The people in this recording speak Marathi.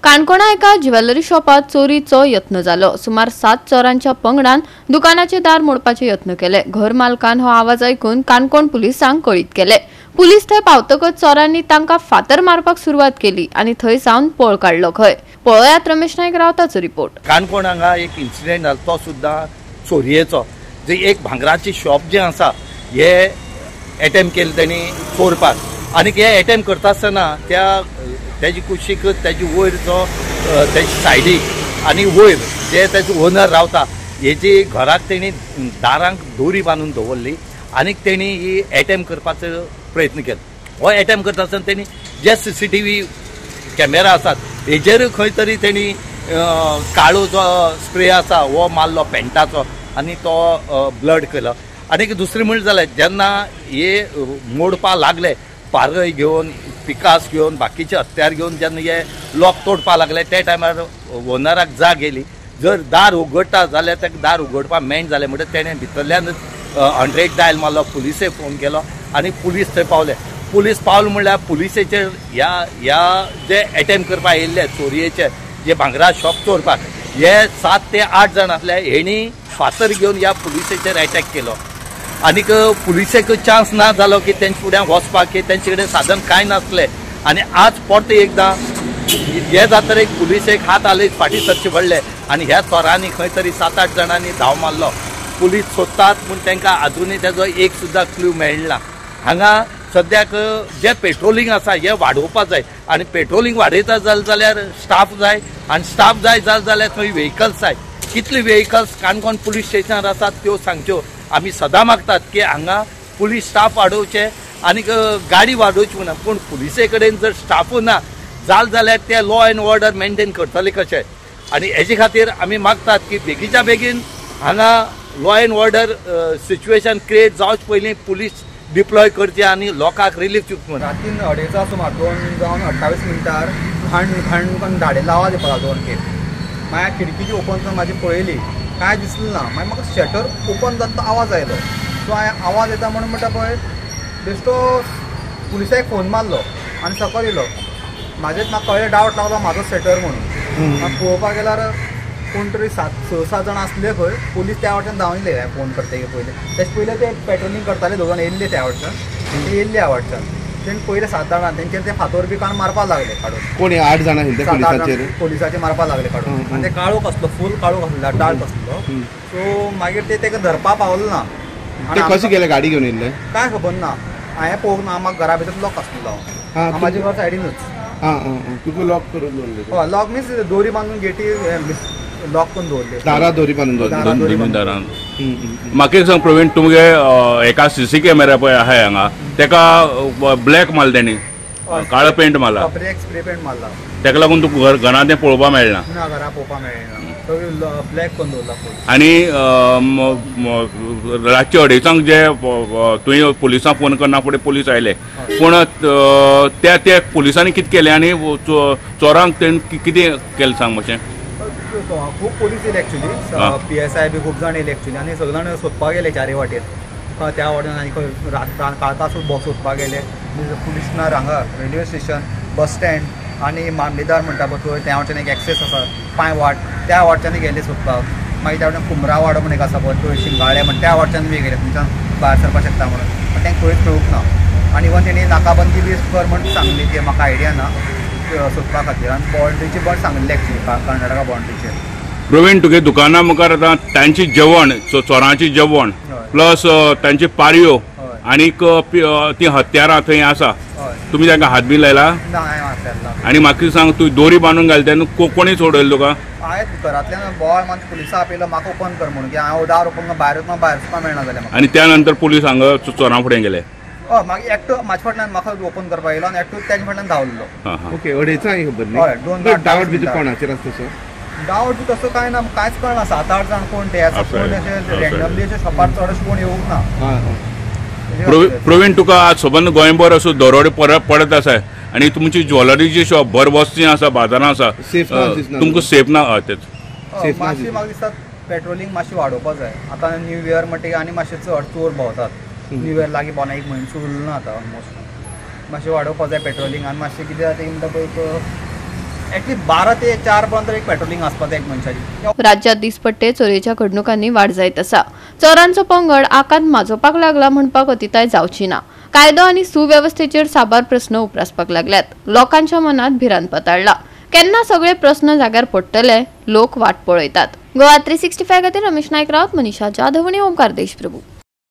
काणकोणा एका ज्वेलरी शॉपात चोरीचो यत्न जालो। सुमार 7 चोरांच्या पंगडान दुकानाचे दार मोडपाचे यत्न केले। घर मालकान हो आवाज ऐकून काणकोण पुलिसांक कळीत केले। पुलीस थंय पावतकच चोरांनी तांकां फातर मारपाक सुरवात केली आणि थंय सावन पळ काढलो। खंय पळयात रमेश नाईक रावताचो रिपोर्ट। काणकोण हांगा एक इन्सिडेंट जालो तो सुद्दां चोरयेचो। जे एक भांगराची शॉप जे आसा हे अटेम्प्ट केले तेणी चोरपाक आनी हे अटेम्प्ट करता आसतना त्याची कुशीक त्याची वयर जो त्याची सायडीक आनी वयर जे त्याचे ओनर रावता हेची घराक तेणी दारांक दोरी बांदून दवरली आनी तेणी ही अटेम्प्ट करपाचो प्रयत्न केलो। हो अटेम्प्ट करता आसतना तेणी जे CCTV कॅमेरा आसात हेजेर खंय तरी तेणी काळो जो स्प्रे आसा हो मारलो पेंटाचो आनी तो ब्लड केलो। आनी दुसरें म्हणलें जाल्यार जेन्ना हे मोडपा लागले पारय घेवन पिकास घेवन बाकीचे हत्यार घेवन जेन्ना हे लॉक तोडपा लागले त्या टायमार ओनराक जाग येयली। जर दार उगडटा जाल्यार ताका दार उगडपा मेळना जालें म्हणटच तेणें भितरल्यानच 100 डायल मारलो, पुलिसेक फोन केलो आनी पुलीस थंय पावले। पुलीस पावले म्हणल्यार पुलिसेचेर ह्या जे अटेम्प्ट करपाक येयल्ले चोरयेचे जे भांगरा शॉप चोरपाक हे 7 ते 8 जाण आसले। हेणी फातर घेवन ह्या पुलिसेचेर अटॅक केलो आनीक पुलिसेक चान्स ना जालो की तेंचे फुड्यान वचपाक की तेंचे कडेन साधन कांय नासलें। आनी आज परत एकदां हे जातकीर पुलिसेक हात हालयत फाटीं सरचे पडले आनी ह्या चोरांनी खंय तरी 7-8 जाणांनी धांव मारलो। पुलीस सोदतात पूण तांकां आजुनूय तेजो एक सुद्दां क्लू मेळना। हांगा सद्याक जे पेट्रोलिंग आसा हे वाडोवपाक जाय आनी पेट्रोलिंग वाडयता जाल्यार स्टाफ जाय आनी स्टाफ जाय जाल्यार थंय व्हेकल्स जाय। कितले व्हेकल्स काणकोण पुलीस स्टेशनार आसात त्यो सांगच्यो। आमी सदां मागतात की हांगा पुलीस स्टाफ वाडोवचे आनी गाडी वाडोवची म्हणून, पूण पुलिसे कडेन जर स्टाफू ना जाल्यार ते लॉ एंड ऑर्डर मेंटेन करतले कशे। आनी हेजे खातीर आमी मागतात की बेगीच्या बेगीन हांगा law end order situation create जावचे पयलीं पुलीस डिप्लॉय करचे आनी लोकांक रिलीफ दिवचे म्हणून। रातीन 2:30 सुमार 2:28 मिनटार घाण करून धाडेला आवाज येवपाक लागलो 2 खेप। मागीर खिडकी ओपन करून म्हाजी पळयली काय दिसलें ना। मागीर म्हाका शटर ओपन जाता आवाज आयलो। सो हांवें आवाज येता म्हणून म्हणटा पळय बेश्टो पुलिसाक फोन मारलो आनी सकयल येयलो। म्हाका कळ्ळें डावट लागलो म्हाजो शटर म्हणून। पळोवपाक गेल्यार कोण तरी 6-7 जाण आसले खंय। पुलीस त्या वाटेन धांवन येयले फोन करतकीर पयलीं। तेचे पयलीं ते पेट्रोलिंग करताले 2 जाण येयल्ले त्या वाटच्यान, ते येयल्ले ह्या वाटच्यान। तेणी पयले 7 जाणां तेंचेर ते फातोर बी काडून मारपाक लागले काडून। कोण 8 जाणां आशिल्ले पुलिसाचेर मारपाक लागले काडून आनी ते काळोख आसलो, फूल काळोख आसलो, डार्क आसलो। सो मागीर ते ताका धरपा पावलो ना। ते कशें गेले गाडी घेवन येयल्ले काय खबर ना, हांवें पळोवंक ना। म्हाका घरा भितर लॉक आसलो, म्हाजे घर सायडीनूच। तुका लॉक करून दवरले? हय, लॉक मीन्स दोरी बांदून गेटी लॉक करून दवरले, दारां दोरी बांदून दवरले। म्हाका एक सांग प्रवीण, तुमगे एका CC कॅमेरा पळय आहा हांगा तेका ब्लॅक मारला तेणी, काळो पेंट मारला, स्प्रे पेंट मारला। तेका लागून तुका घरांत तें पळोवपाक मेळना? ना, घरा पळोवपाक मेळना, ब्लॅक करून दवरला। आनी रातचे 2:30 जे तुवें पुलिसांक फोन करना फुडें पुलीस आयले, पूण त्या पुलिसांनी कितें केलें आनी चोरांक तेणी कितें केलें सांग मातशें? खूब पुलीस येयले एक्चुली, PSI बी खूब जाण येयले एक्चुली आनी सगळे जाण सोदपाक गेले चारय वाटेन। त्या वाटेन आनी काळका सोदपाक गेले। पुलीसनार हांगा रेल्वे स्टेशन, बस स्टँड आनी मामलेदार म्हणटा पळय थंय त्या वाटेन एक एक्सेस आसा पांय वाट, त्या वाटच्यान गेले सोदपाक। मागीर त्या वाटेन कुमरा वाडो म्हण एक आसा पळय थंय शिंगाळे म्हण त्या वाटच्यान बी गेले, थंयच्यान भायर सरपाक शकता म्हणून, पूण तेंकां खंयच मेळूंक ना। आनी इवन तेणी नाकाबंदी बी कर म्हण सांगली, ती म्हाका आयडिया ना सोदपा खातीर। आनी बाउंड्रीची बंद सांगलेली एक्चुली कर्नाटका बाउंड्रीचेर। प्रवीण, तुगे दुकाना मुखार आतां तांची जेवण, चोरांची जेवण प्लस तांची पारयो आनीक ती हत्यारां थंय आसा, तुमी तांकां हात बी लायला? ना, हांवें हात आनी म्हाका सांग, तूं दोरी बांदून घाल तेन्ना कोणी सोडयलें तुका? हांवें घरांतल्यान बॉय मातशें पुलिसां आपयलो म्हाका ओपन कर म्हणून, की हांव दार ओपन भायर वचपाक मेळना जालें म्हाका। आनी त्या नंतर पुलीस हांगा चोरां फुडें गेले? हय, मागीर एकटो म्हाजे फाटल्यान म्हाका ओपन करपाक येयलो आनी एकटो तेजे फाटल्यान धांवलो। ओके, 2:30 खबर न्ही? हय, 2 डावट भितर कोणाचेर आसा तसो? डावट बी तसो कांय ना, कांयच कळना। 7-8 जाण कोण ते आसा, कोण अशें रँडमली अशें शॉपार चड अशें कोण येवंक ना। प्रवीण, तुका आज सबंद गोंयभर असो दरोडे पडत आसा आनी तुमची ज्वेलरीची शॉप भर वस्ती आसा, बाजारां आसा, तुमकां सेफ ना? मातशी म्हाका दिसता पेट्रोलिंग मातशी वाडोवपाक जाय। आतां न्यू इयर म्हणटकीर आनी मातशे चड चोर भोंवतात। न्यू इयर लागीं बोना एक म्हयनो उरलो ना आतां ऑलमोस्ट। मातशें वाडोवपाक जाय पेट्रोलिंग आनी मातशें कितें जाता म्हणटा पळय ॲटलीस्ट 12 ते 4 पर्यंत एक पेट्रोलिंग आसपास एक मनशाची. राज्यात दिसपट्टे चोरीच्या घडणुकांनी वाढ जायत आसा. चोरांचो पंगड आकांत माजोवपाक लागला म्हणपाक अतिताय जावची ना. कायदो आनी सुवेवस्थेचेर साबार प्रस्न उपरासपाक लागल्यात. लोकांच्या मनात भिरांत पताळला. केन्ना सगळे प्रस्न जाग्यार पडटले, लोक वाट पळयतात. गोवा 365 खातीर रमेश नायक रावत, मनीषा जाधव आनी ओमकार देशप्रभू.